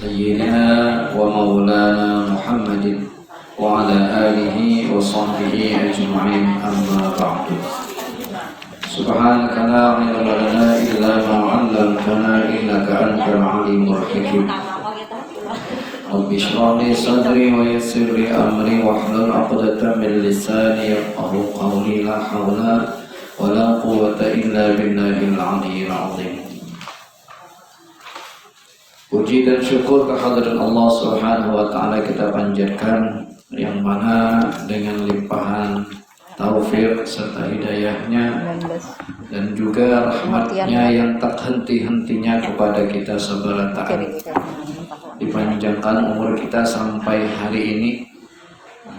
سيدنا ومولانا محمد وعلى آله وصحبه أجمعين أما بعد سبحانك لا علم لنا إلا ما علمتنا إنك أنت العليم الحكيم رب اشرح لي صدري ويسر لي أمري واحلل عقدة من لساني يفقهوا قولي لا حول ولا قوة إلا بالله العلي العظيم. Puji dan syukur kehadiran Allah Subhanahu wa taala kita panjatkan, yang mana dengan limpahan taufik serta hidayahnya dan juga rahmatnya yang tak henti-hentinya kepada kita seberataan, dipanjangkan umur kita sampai hari ini,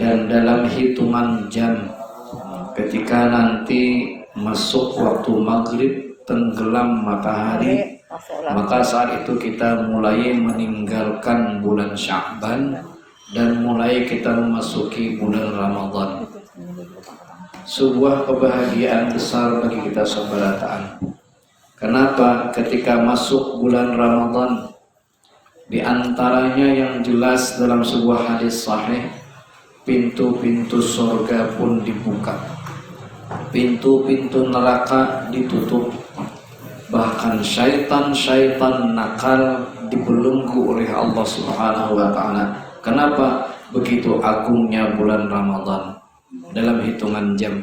dan dalam hitungan jam ketika nanti masuk waktu maghrib tenggelam matahari, maka saat itu kita mulai meninggalkan bulan Sya'ban dan mulai kita memasuki bulan Ramadan. Sebuah kebahagiaan besar bagi kita seberataan. Kenapa? Ketika masuk bulan Ramadan, di antaranya yang jelas dalam sebuah hadis sahih, pintu-pintu surga pun dibuka, pintu-pintu neraka ditutup, bahkan syaitan-syaitan nakal dibelenggu oleh Allah Subhanahu wa taala. Kenapa? Begitu agungnya bulan Ramadan dalam hitungan jam.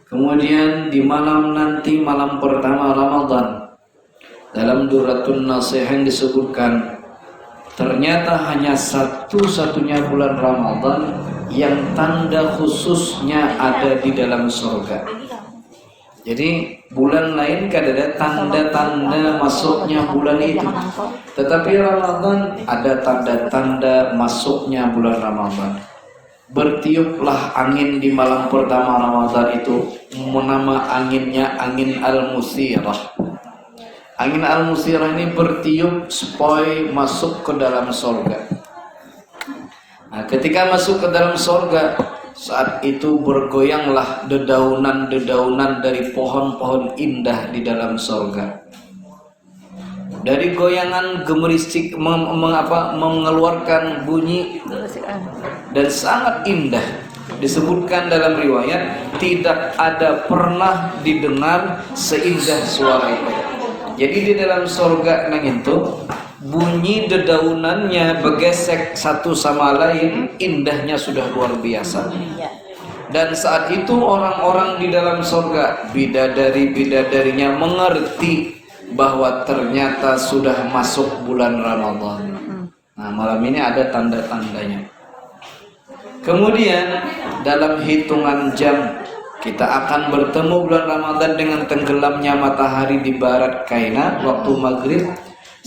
Kemudian di malam nanti, malam pertama Ramadan, dalam Durratun Nasihin disebutkan ternyata hanya satu-satunya bulan Ramadan yang tanda khususnya ada di dalam surga. Jadi bulan lain kan ada tanda-tanda masuknya bulan itu, tetapi Ramadan ada tanda-tanda masuknya bulan Ramadan. Bertiuplah angin di malam pertama Ramadan itu, nama anginnya angin Al-Musirah. Angin Al-Musirah ini bertiup supaya masuk ke dalam surga. Nah, ketika masuk ke dalam surga, saat itu bergoyanglah dedaunan-dedaunan dari pohon-pohon indah di dalam surga. Dari goyangan gemerisik mengeluarkan bunyi dan sangat indah. Disebutkan dalam riwayat tidak ada pernah didengar seindah suara itu. Jadi di dalam surga nang itu bunyi dedaunannya bergesek satu sama lain, indahnya sudah luar biasa. Dan saat itu orang-orang di dalam surga, bidadari-bidadarinya mengerti bahwa ternyata sudah masuk bulan Ramadan. Nah, malam ini ada tanda-tandanya. Kemudian dalam hitungan jam kita akan bertemu bulan Ramadan dengan tenggelamnya matahari di barat Kaina waktu maghrib.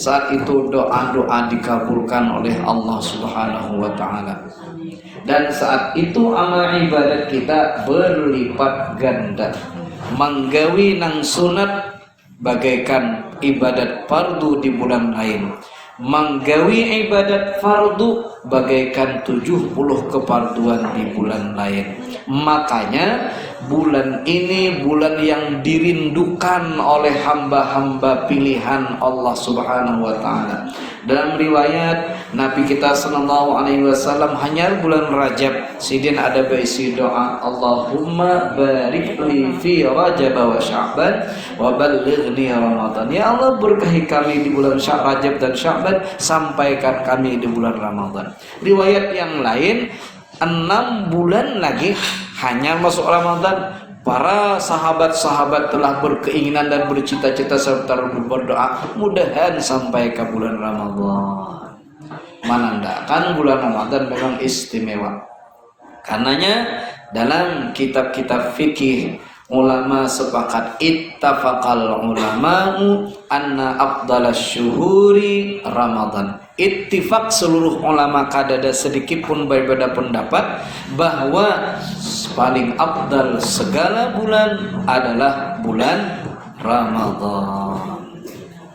Saat itu doa-doa dikabulkan oleh Allah Subhanahu wa taala. Dan saat itu amal ibadat kita berlipat ganda. Manggawi nang sunat bagaikan ibadat fardu di bulan lain. Manggawi ibadat fardu bagaikan 70 kefarduan di bulan lain. Makanya bulan ini bulan yang dirindukan oleh hamba-hamba pilihan Allah Subhanahu wa taala. Dalam riwayat Nabi kita sallallahu alaihi wasallam hanya bulan Rajab sidin ada berisi doa, Allahumma barik li fi Rajab wa Sya'ban wa ballighni Ramadan. Ya Allah, berkahi kami di bulan Rajab dan Sya'ban, sampaikan kami di bulan Ramadan. Riwayat yang lain 6 bulan lagi hanya masuk Ramadan, para sahabat-sahabat telah berkeinginan dan bercita-cita serta berdoa mudahan sampai ke bulan Ramadan. Menandakan bulan Ramadan memang istimewa. Karenanya dalam kitab-kitab fikih ulama sepakat, ittafaqal ulama'u anna afdalas syuhuri Ramadan. Ittifaq seluruh ulama, kadada sedikit pun berbeda pendapat bahwa paling afdal segala bulan adalah bulan Ramadan.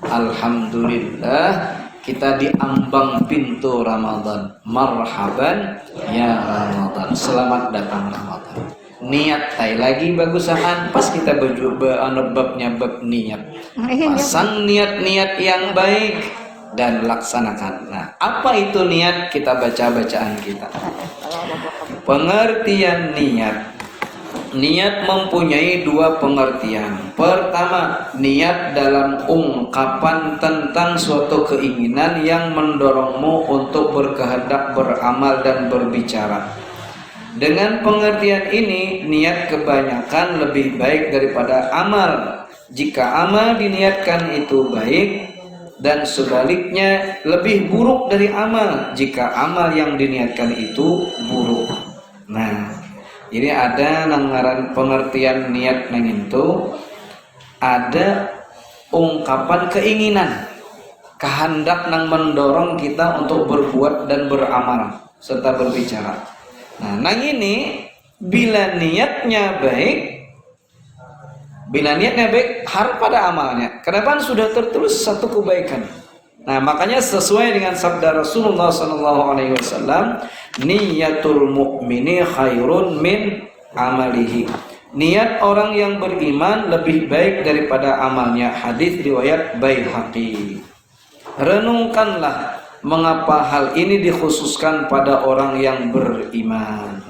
Alhamdulillah kita diambang pintu Ramadan. Marhaban ya Ramadan, selamat datang Ramadan. Niat tay lagi bagusan pas kita berjumpa babnya bab niat. Pasang niat-niat yang baik dan laksanakan. Nah, apa itu niat? Kita baca bacaan kita. Pengertian niat. Niat mempunyai dua pengertian. Pertama, niat dalam ungkapan tentang suatu keinginan yang mendorongmu untuk berkehendak beramal dan berbicara. Dengan pengertian ini, niat kebanyakan lebih baik daripada amal. Jika amal diniatkan itu baik, dan sebaliknya lebih buruk dari amal jika amal yang diniatkan itu buruk. Nah, jadi ada nanggaran pengertian niat nang itu, ada ungkapan keinginan, kehendak nang mendorong kita untuk berbuat dan beramal serta berbicara. Nah, nang ini bila niatnya baik, harus pada amalnya. Kenapa? Sudah tertulis satu kebaikan. Nah, makanya sesuai dengan sabda Rasulullah SAW, niyatul mu'mini khairun min amalihi. Niat orang yang beriman lebih baik daripada amalnya. Hadis riwayat Baihaqi. Renungkanlah mengapa hal ini dikhususkan pada orang yang beriman.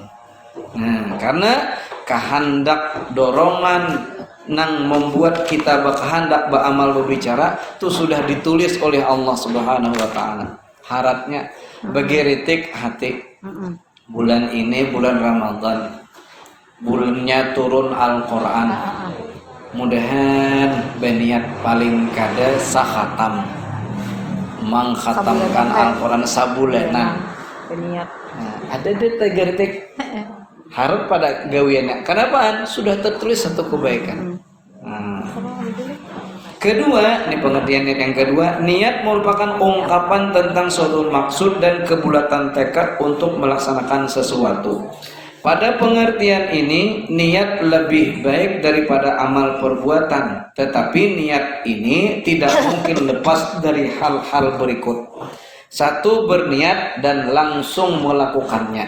Nah, karena kehendak dorongan nang membuat kita berkehendak beramal berbicara itu sudah ditulis oleh Allah Subhanahu wa taala. Haratnya begeritik hati. Bulan ini bulan Ramadan. Bulannya turun Al-Qur'an. Mudahan beniat paling kada sakhatam. Mengkhatamkan Al-Qur'an sabulana. Beniat. Nah, ada tegeritik harus pada gawiannya. Kenapa? Sudah tertulis satu kebaikan. Kedua, ini pengertian niat yang kedua, niat merupakan ungkapan tentang suatu maksud dan kebulatan tekad untuk melaksanakan sesuatu. Pada pengertian ini, niat lebih baik daripada amal perbuatan. Tetapi niat ini tidak mungkin lepas dari hal-hal berikut. Satu, berniat dan langsung melakukannya.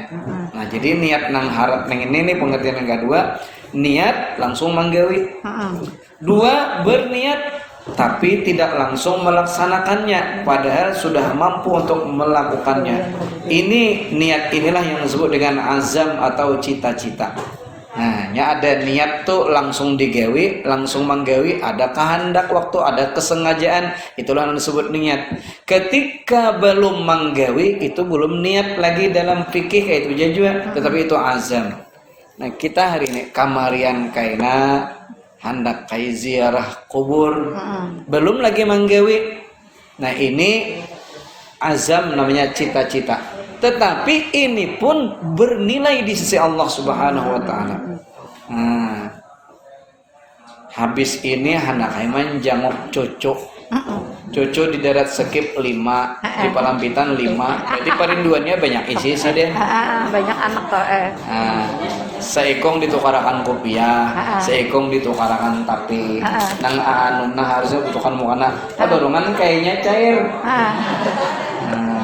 Nah, jadi niat nang harap nang ini pengertian yang kedua, niat langsung manggawi. Dua, berniat tapi tidak langsung melaksanakannya padahal sudah mampu untuk melakukannya. Ini niat inilah yang disebut dengan azam atau cita-cita. Nah, ada niat tuh langsung digawi, langsung menggawi, ada kehendak waktu, ada kesengajaan, itulah yang disebut niat. Ketika belum menggawi, itu belum niat lagi dalam fikih kayak itu juga, tetapi itu azam. Nah, kita hari ini kamarian kaina hendak kai ziarah kubur, belum lagi menggawi. Nah, ini azam namanya cita-cita. Tetapi ini pun bernilai di sisi Allah Subhanahu wa taala. Nah, habis ini hendak aiman jangok coco. Coco di darat sekip 5, di Palampitan 5. Jadi perinduannya banyak isi sih deh. Banyak anak toh. Seikong ditukarakan kopiah, seikong ditukarakan tapi. Nang anuna harusnya butuhkan mukana. Dorongan kayaknya cair.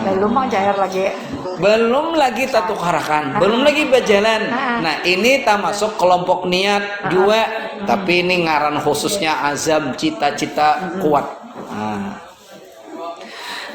Belum mau cair lagi. Belum lagi tatukarakan, belum lagi berjalan. Nah, ini tak masuk kelompok niat juga, tapi ini ngaran khususnya azam, cita-cita kuat.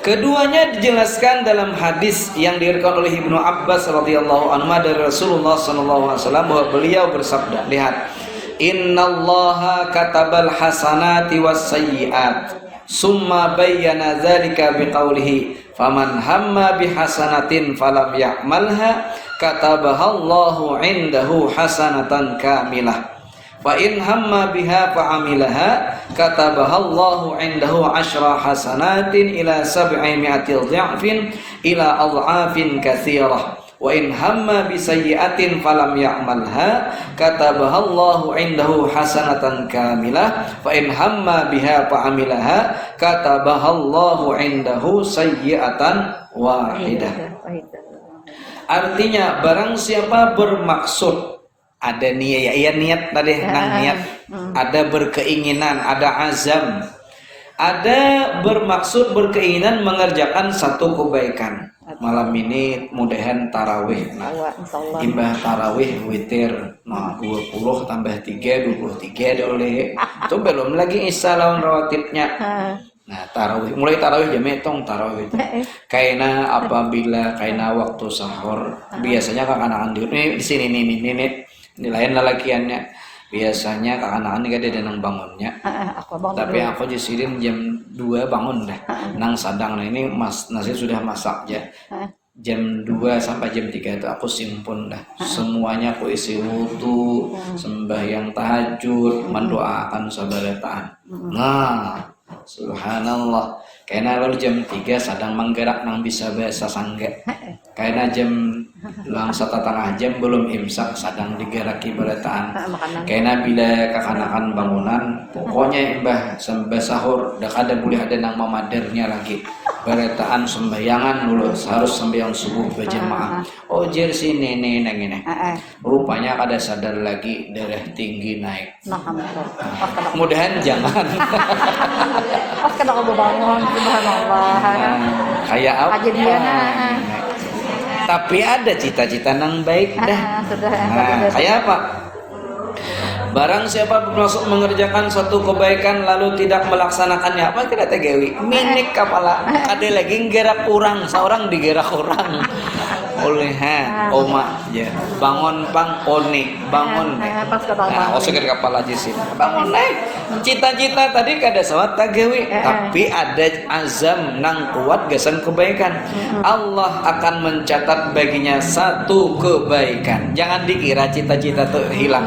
Keduanya dijelaskan dalam hadis yang diriwayatkan oleh Ibnu Abbas radhiyallahu anhu dari Rasulullah sallallahu alaihi wasallam bahwa beliau bersabda, lihat, innallaha katabal hasanati was sayyiat summa bayyana dzalika biqaulihi faman hamma bihasanatin falam ya'malha katabahallahu 'indahu hasanatan kamilah fa in hamma biha fa'amilaha katabahallahu 'indahu 'ashra hasanatin ila 700 dha'fin ila adha'afin katsirah wa in hamma bi sayyi'atin falam ya'malha katabahallahu 'indahu hasanatan kamilah fa in hamma biha fa'amilaha katabahallahu 'indahu sayyi'atan wahidah. Artinya barang siapa bermaksud, ada niat, ya niat tadi, niat, ada berkeinginan, ada azam, ada bermaksud berkeinginan mengerjakan satu kebaikan. Malam ini mudahan tarawih. Nah, imbah tarawih witir 20 tambah 3 23 oleh itu belum lagi isya lawan rawatibnya. Nah, tarawih, mulai tarawih jam etong tarawih itu. Karena apabila karena waktu sahur, biasanya kakak-anak di sini ini lain lalakiannya. Biasanya kakak-anak ini ada nang bangunnya. Aku bangun Tapi dulu. aku jisirin jam 2 bangun dah. Nang sadang, nah ini nasi sudah masak ya. Jam 2 sampai jam 3 itu aku simpun dah. Semuanya aku isi wudu, sembahyang tahajud, mendoakan saudarataan. Nah, subhanallah. Karena lalu jam 3 sedang menggerak nang bisa bahasa sangga. Karena jam lang 1,5 jam belum imsak sedang digeraki berataan. Karena bila kekanakan bangunan, pokoknya imbah sampai sahur dah kada boleh ada nang memadernya lagi. Berataan sembayangan dulu harus sembahyang subuh berjamaah. Oh jer sini nang ini. Rupanya kada sadar lagi darah tinggi naik. Nah, kamu tuh. Mudahan jangan. Pas kena aku bangun, subhanallah. Kayak apa? Kejadian. Tapi ada cita-cita nang baik dah. Sudah. Kayak apa? Barang siapa bermaksud mengerjakan suatu kebaikan lalu tidak melaksanakannya, apa kira tegewi? Minik kepala, ada lagi gerak kurang, seorang digerak kurang. Oleh oma ya bangun pang oni bangun nah osok kepala jisin bangun naik cita-cita tadi kada sawat tagewi tapi ada azam nang kuat gasan kebaikan Allah akan mencatat baginya satu kebaikan. Jangan dikira cita-cita itu hilang,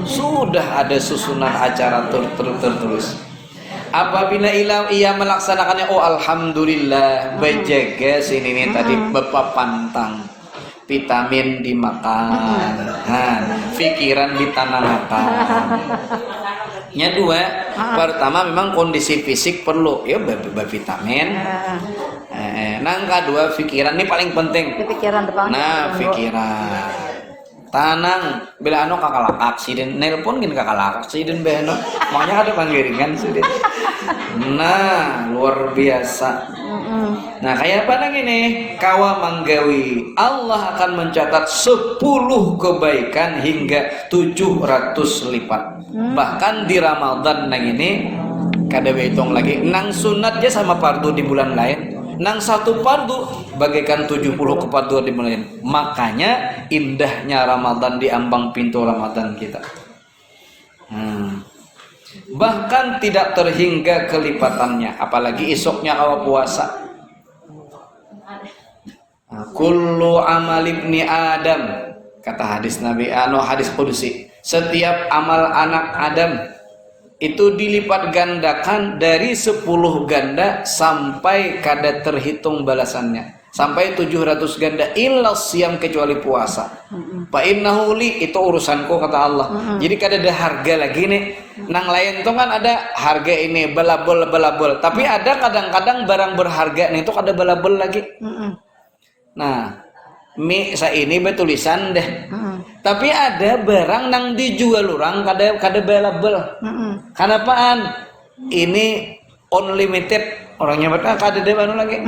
sudah ada susunan acara terus. Apabila ia melaksanakannya, oh alhamdulillah, berjaga sini nih tadi bapak pantang, vitamin dimakan, pikiran ditanamkan. Nya dua, pertama memang kondisi fisik perlu, ya vitamin. Nang kedua pikiran ini paling penting. Pikiran depan. Nah pikiran. Tanang bila anu kakalak aksiden nelpon gini kakalak aksiden beno makanya ada panggiringan sudah. Nah luar biasa. Nah kayak apa nang ini kawa manggawi Allah akan mencatat 10 kebaikan hingga 700 lipat. Bahkan di Ramadan nang ini kada hitung lagi nang sunatnya sama fardu di bulan lain. Nang satu fardu bagaikan 70 kefarduan di bulan lain. Makanya indahnya Ramadan di ambang pintu Ramadan kita. Bahkan tidak terhingga kelipatannya, apalagi esoknya awal puasa. Kullu amal ibni Adam, kata hadis Nabi hadis qudsi, setiap amal anak Adam itu dilipat gandakan dari 10 ganda sampai kada terhitung balasannya, sampai 700 ganda illa siam kecuali puasa. Fa innahu li, itu urusanku kata Allah. Jadi kada ada harga lagi nih. Nang lain tuh kan ada harga ini belabel, tapi ada kadang-kadang barang berharga nih itu kada belabel lagi. Nah, sa ini betulisan deh. Tapi ada barang nang dijual orang kada belabel. Kenapaan? Ini unlimited. Orangnya berkata kada ada baru lagi.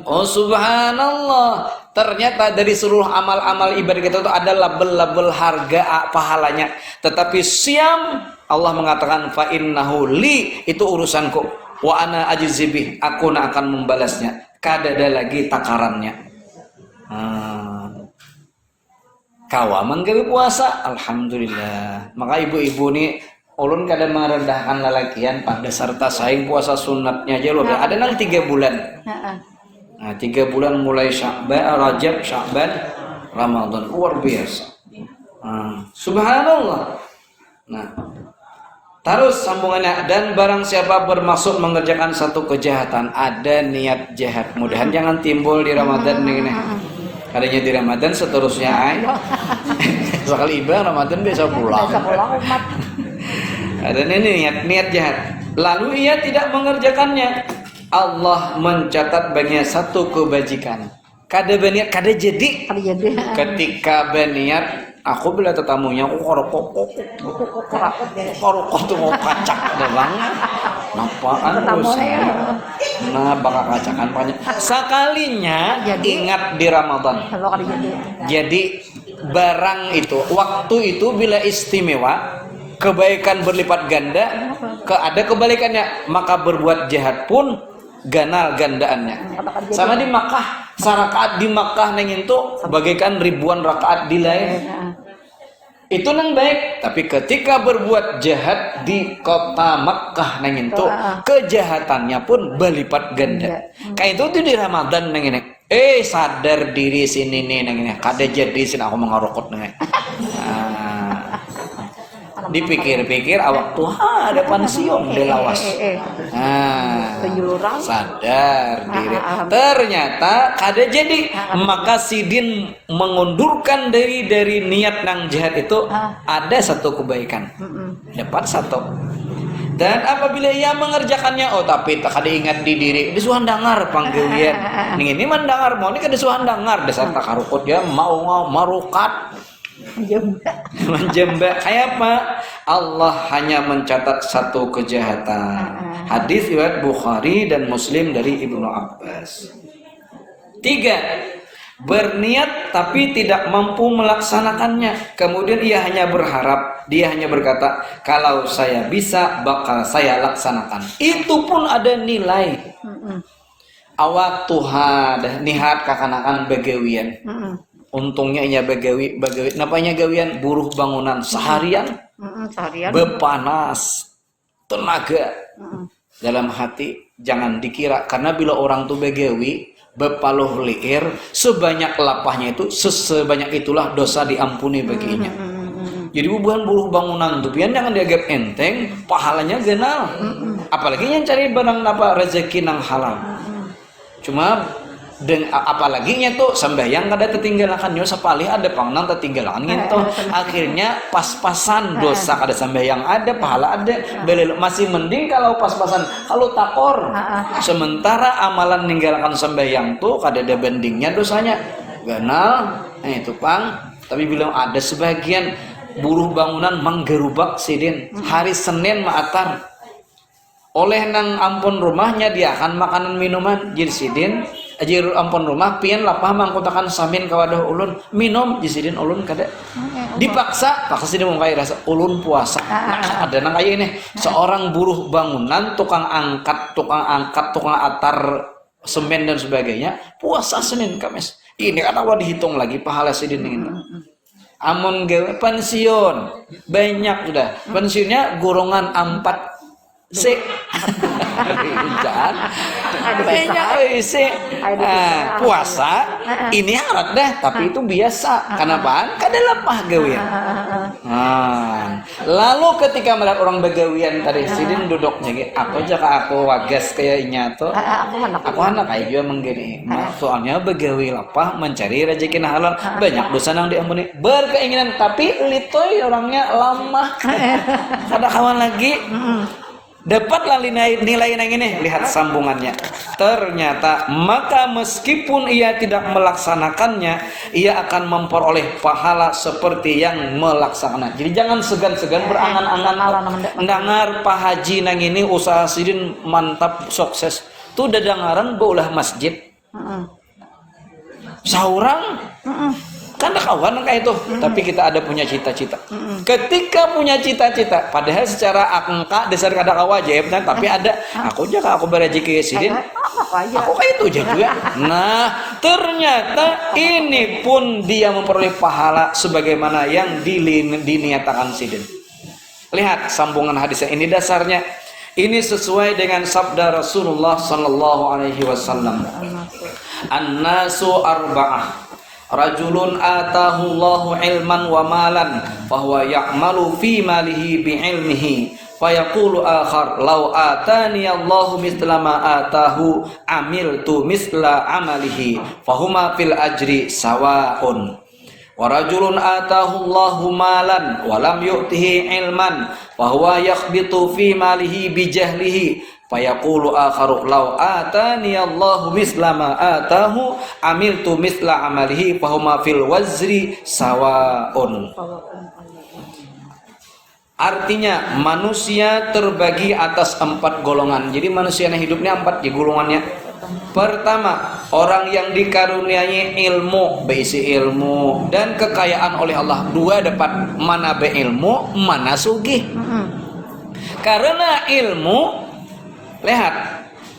Oh subhanallah. Ternyata dari seluruh amal-amal ibadah kita itu ada label-label harga pahalanya. Tetapi siam Allah mengatakan fa innahu li, itu urusanku. Wa ana ajzibih, aku akan membalasnya. Kada ada lagi takarannya. Kawa manggawi puasa, alhamdulillah. Maka ibu-ibu nih ulun kada merendahkan lalakian pada serta saing puasa sunatnya aja loh. Ada nang 3 bulan. Nah 3 bulan mulai Rajab, Sya'ban, Ramadan, luar biasa. Subhanallah. Nah terus sambungannya, dan barang siapa bermaksud mengerjakan satu kejahatan, ada niat jahat, mudahan jangan timbul di Ramadan ini. Adanya di Ramadan seterusnya sekali ibadah Ramadan biasa pulang umat. Ada ini niat jahat, lalu ia tidak mengerjakannya, Allah mencatat baginya satu kebajikan. Kada berniat kada jadi. Ketika berniat, aku bila tetamunya aku korokok tuh mau kacak ada banget. Nampaan dosa. Nah bakal kacakan banyak. Sekalinya ingat di Ramadan. Jadi barang itu, waktu itu bila istimewa, kebaikan berlipat ganda, ada kebalikannya, maka berbuat jahat pun ganal gandaannya. Sama di Makkah, sarakaat di Makkah neng itu bagaikan ribuan rakaat di lain. Itu nang baik, tapi ketika berbuat jahat di kota Makkah neng itu, kejahatannya pun berlipat ganda. Kayak itu tuh di Ramadan neng ini. Sadar diri sini nih neng ini. Kada jadi sini aku mengarokot neng. Dipikir-pikir awak tuh ada pensiun di lawas. Sadar diri. Ternyata kada jadi. Maka Sidin mengundurkan dari niat nang jahat itu ada satu kebaikan. Dapat satu. Dan apabila ia mengerjakannya, tapi tak ada ingat di diri, disuhan dengar panggilan. Ini mendengar mau ini kada suhan dengar dasar tak karukut ya mau marukat. Menjembak kayak apa? Allah hanya mencatat satu kejahatan. Hadis riwayat Bukhari dan Muslim dari Ibnu Abbas. 3. Berniat tapi tidak mampu melaksanakannya. Kemudian ia hanya berharap, dia hanya berkata, kalau saya bisa bakal saya laksanakan. Itu pun ada nilai. Awak Tuhan nihat kakanakan begawian. Untungnya ia begawi, napanya gawian buruh bangunan seharian, bepanas, tenaga dalam hati. Jangan dikira karena bila orang tuh begawi, bepaluh liir, sebanyak lapahnya itu, sebanyak itulah dosa diampuni baginya. Jadi buruh bangunan tuh, pian jangan dianggap enteng, pahalanya genal. Apalagi yang cari barang apa rezeki nang halal. Cuma apalagi nya tuh sembahyang kada tertinggalakan nyo sapalih ada pangnang tertinggalakan gitu. Akhirnya pas-pasan dosa kada sembahyang ada, pahala ada. Masih mending kalau pas-pasan, kalau takor. Sementara amalan ninggalkan sembahyang tuh kada ada bandingnya dosanya. Ganal. Itu pang. Tapi bilang ada sebagian buruh bangunan menggerubak Sidin. Hari Senin maatar. Oleh nang ampun rumahnya dia akan makanan minuman jadi Sidin. Ajir ampun rumah pian lapah mangkotakan samin kawadah ulun minum jisidin ulun kada dipaksa Sidin mengkai rasa ulun puasa. Ada nang kaya ini seorang buruh bangunan tukang angkat tukang atar semen dan sebagainya puasa Senin Kamis. Ini kan awak dihitung lagi pahala Sidin ini. Amun gawe pensiun banyak sudah pensiunnya golongan 4 puasa ini harat dah tapi itu biasa. Kenapa? Kada lepah gawian. Lalu ketika melihat orang begawian tadi Sidin duduknya gitu, aku wagas kayaknya tuh. Aku anak aja menggini. Soalnya begawi lepah mencari rezeki halal banyak dosa yang diampuni. Berkeinginan tapi litoy orangnya lama. Kada kawan lagi. Dapatlah nilai yang ini, lihat sambungannya. Ternyata maka meskipun ia tidak melaksanakannya, ia akan memperoleh pahala seperti yang melaksanakan. Jadi jangan segan-segan berangan-angan dengar Pak Haji nang ini usaha Sidin mantap sukses. Tuh dadangaran beulah masjid. Saurang kan ada kawan kayak itu, tapi kita ada punya cita-cita. Ketika punya cita-cita, padahal secara angka dasar kada kawajibnya, tapi ada aku berrezeki Sidin, aku kayak itu juga. Nah, ternyata ini pun dia memperoleh pahala sebagaimana yang diniatakan Sidin. Lihat sambungan hadisnya ini dasarnya. Ini sesuai dengan sabda Rasulullah sallallahu alaihi wasallam. An-nasu arba'ah. Rajulun atahu Allahu ilman wa malan fahuwa ya'malu fi malihi bi ilmihi fayaqulu akhar law atani Allahu mithla ma atahu amiltu mithla amalihi fahuma fil ajri sawaun wa rajulun atahu Allahu malan wa lam yu'tihi ilman fahuwa yakhbitu fi malihi bi jahlihi fayaqulu akharu law atani Allahu misla ma atahu amiltu misla amalihi fahuma fil wazri sawaun. Artinya manusia terbagi atas 4 golongan. Jadi manusia yang hidupnya 4 di golongannya. Pertama, orang yang dikaruniai ilmu, berisi ilmu dan kekayaan oleh Allah. Dua dapat, mana berilmu, mana sugih. Karena ilmu, lihat,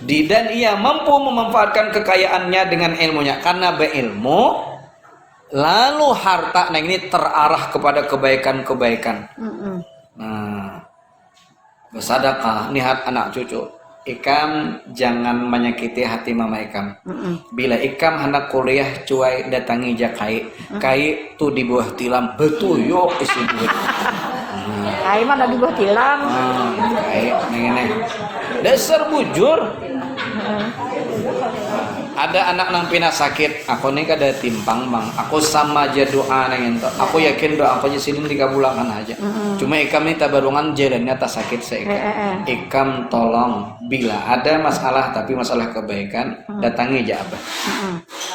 dan ia mampu memanfaatkan kekayaannya dengan ilmunya. Karena berilmu, lalu harta nah ini terarah kepada kebaikan-kebaikan. Nah, bersedekah, lihat anak cucu. Ikam jangan menyakiti hati mama Ikam. Bila Ikam hendak kuliah cuai datangi Jakai. Kai tu di bawah tilam betuyuk isi duit. Kai mana di bawah tilam. Kai neng dasar bujur. Ada anak nang pina sakit, aku nih kada timpang bang. Aku sama aja doa neng ento. Aku yakin doa aku aja sini dikabulkan aja. Cuma Ikam ini tabarungan jalannya tak sakit saya. Ikam tolong bila ada masalah tapi masalah kebaikan datangi aja abah.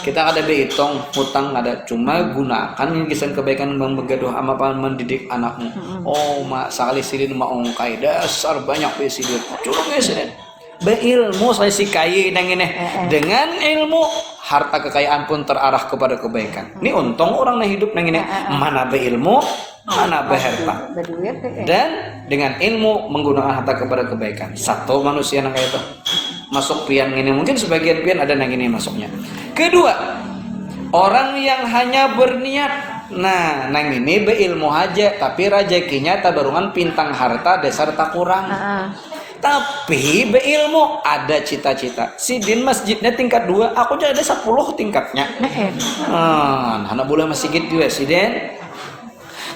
Kita ada berhitung hutang ada, cuma gunakan yang kisah kebaikan bang begaduh ama apa mendidik anakmu. Oh mak sekali sidin mau ongkai dasar banyak pesidin. Curung ya sidin. Berilmu saya si kaya nang ini. Dengan ilmu harta kekayaan pun terarah kepada kebaikan. Ini untung orang yang hidup nang ini. Mana berilmu, mana beharta. Dan dengan ilmu menggunakan harta kepada kebaikan. Satu manusia nang kayak itu masuk pian ini, mungkin sebagian pian ada nang ini masuknya. Kedua, orang yang hanya berniat. Nah, nang ini berilmu aja tapi rezekinya tabarungan pintang harta dasar tak kurang. Tapi beilmu ada cita-cita. Sidin masjidnya tingkat 2, aku aja ada 10 tingkatnya. Anak boleh masjid juga Sidin.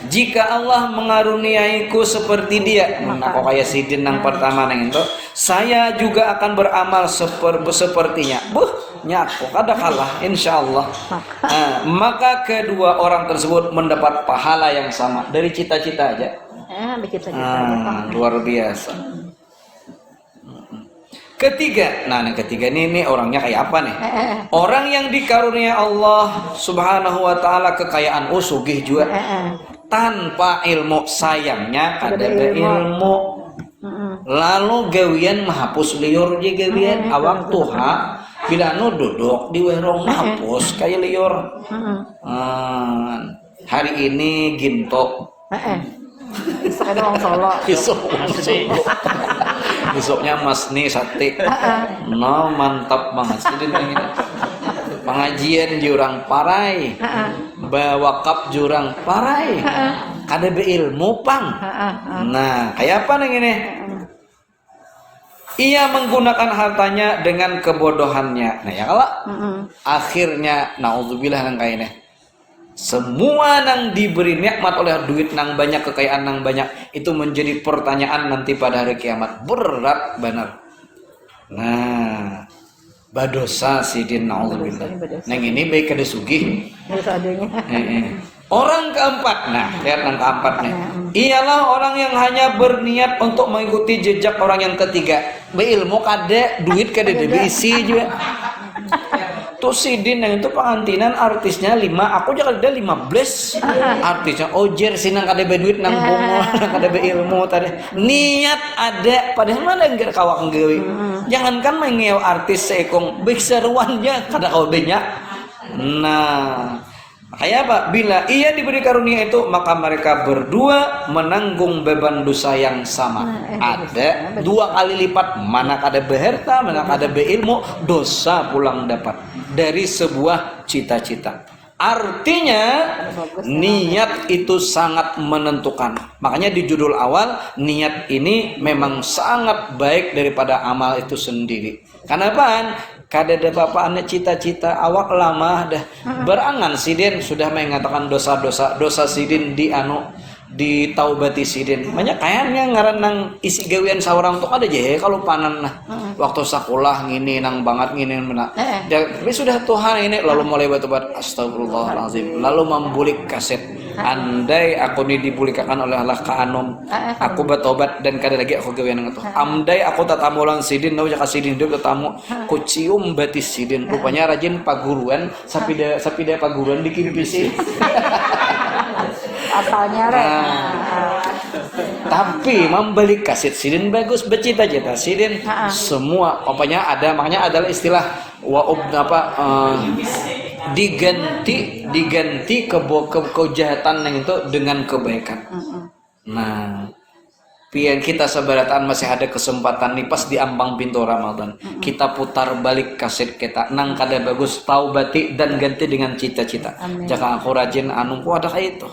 Jika Allah mengaruniaiku seperti dia, aku kayak Sidin yang pertama neng itu, saya juga akan beramal sepertinya. Nyaku kada kalah insyaallah. Maka kedua orang tersebut mendapat pahala yang sama dari cita-cita aja. Luar biasa. Ketiga, yang ketiga ini orangnya kayak apa nih? Orang yang dikarunia Allah Subhanahu wa taala kekayaan sugih juga. Tanpa ilmu, sayangnya ada ilmu. Lalu gawian menghapus liur je gawian awak tuha bila nu duduk di werong menghapus kayak liur. Hari ini ginto. Besok ada orang Solo. Besoknya mas nih sate. No mantap banget sih ini. Pengajian jurang parai. Bawakap jurang parai. Kada beilmu pang. Nah, kayak apa nih ini? Ia menggunakan hartanya dengan kebodohannya. Nah, ya kalau akhirnya naudzubillah nang kayak ini. Semua nang diberi nikmat oleh duit nang banyak, kekayaan nang banyak, itu menjadi pertanyaan nanti pada hari kiamat. Berat benar. Nah, badosa sidin naudzubillah. Nang ini baik kada sugih. Orang keempat, nah lihat yang keempat nih. Ialah orang yang hanya berniat untuk mengikuti jejak orang yang ketiga. Beilmu kada, duit kada diisi juga. Tuh Sidin yang itu pengantinan artisnya 5, aku juga ada 15 artisnya ojer sinang kada duit nang bungo nang kada ilmu tadi niat ada padahal mana enggak kawak nggawi jangankan mengew artis seekong bekseruannya kada kau banyak. Nah kayak apa? Bila ia diberi karunia itu maka mereka berdua menanggung beban dosa yang sama. Ada 2 kali lipat, mana kada beharta, mana kada beilmu, dosa pulang dapat dari sebuah cita-cita. Artinya niat itu sangat menentukan. Makanya di judul awal niat ini memang sangat baik daripada amal itu sendiri. Kenapa? Kada ada apa-apaan cita-cita awak lama dah berangan sidin sudah mengatakan dosa sidin di taubati sidin banyak kayaknya ngaran nang isi gawian saurang tuh ada aja kalau panan nah waktu sekolah ngini nang banget ngini mana tapi sudah Tuhan ini lalu mulai batu-batu astagfirullahalazim lalu membulik kaset andai aku ini dibulikakan oleh Allah ka anom aku bertobat dan kada lagi aku gawian nang tuh andai aku tatamulan sidin no jaka sidin hidup tetamu ku cium batis sidin rupanya rajin paguruan sapida paguruan dikimpisi asalnya Tapi membeli kaset sidin bagus, bercita-cita sidin semua pokoknya ada, makanya adalah istilah diganti kejahatan yang itu dengan kebaikan. Nah, pian kita sabarataan masih ada kesempatan nih pas di ambang pintu Ramadan. Kita putar balik kaset kita nang kada bagus taubati dan ganti dengan cita-cita. Jangan aku rajin anu ada kayak itu.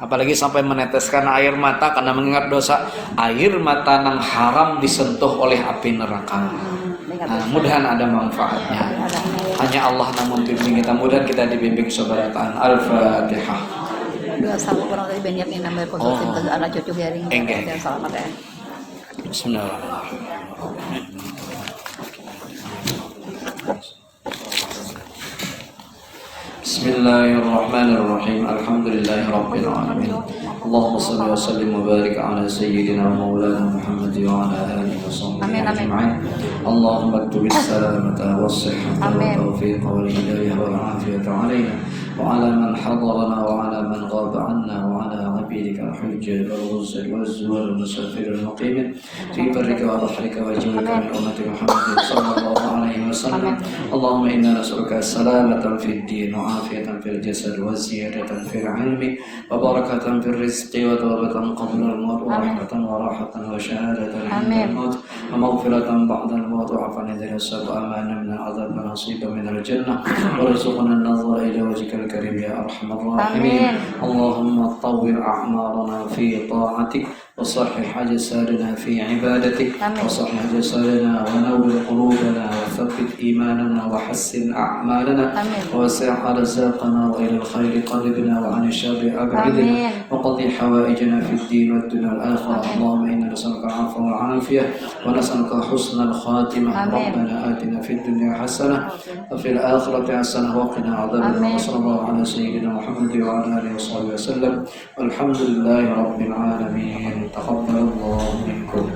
Apalagi sampai meneteskan air mata karena mengingat dosa. Air mata nang haram disentuh oleh api neraka. Nah, mudahan ada manfaatnya. Hanya Allah namun bimbing kita, mudahan kita dibimbing sabarataan. Al-Fatihah. Doa salam kurang dari banyak yang nambah konsultin ke anak cucu garing. Selamat ya. Bismillahirrahmanirrahim. Bismillahirrahmanirrahim. Alhamdulillahirabbil alamin. Allahumma shalli wa sallim wa barik ala sayyidina maulana Muhammad wa ala alihi wa sahbihi ajma'in. Allahumma tubis salamata was sihhata wa tawfiqa wal hidayah wal afiyata alaina wa ala man hadarana wa ala man ghaba anna wa ala abidika al-hujjaj wal ghusl wal zuwar wal musafir al muqimin fi barrika wa bahrika wa jawika min ummati Muhammad sallallahu alaihi wasallam. Allahumma inna nas'aluka salamatan fid din wa afiyatan fil jasad wa ziyadatan fil ilmi wa barakatan fil rizqi wa tawbatan qabla al-maut wa rahmatan wa rahatan wa shahadatan 'inda al-maut wa maghfiratan ba'da al-maut wa 'afwan idza sab'a amana min al-'adab wa nasiban min al-jannah wa rizqana an-nazara ila wajhika al-karim ya arhamar rahimin. Allahumma tawwir a'marana fi ta'atik وصحح أجسادنا في عبادتك وصحح جسدنا ونور قلوبنا وثبت إيماننا وحسن أعمالنا ووسع رزاقنا وإلى الخير قربنا وعن الشر أبعدنا وقضي حوائجنا في الدين والدنيا والآخرة. اللهم إنا نسألك العفو والعافية ونسألك حسن الخاتمة. ربنا آتنا في الدنيا حسنة وفي الآخرة حسنة وقنا عذاب النار. وصلى الله على سيدنا محمد وعلى آله وصحبه وسلم والحمد لله رب العالمين. تقبل الله منكم.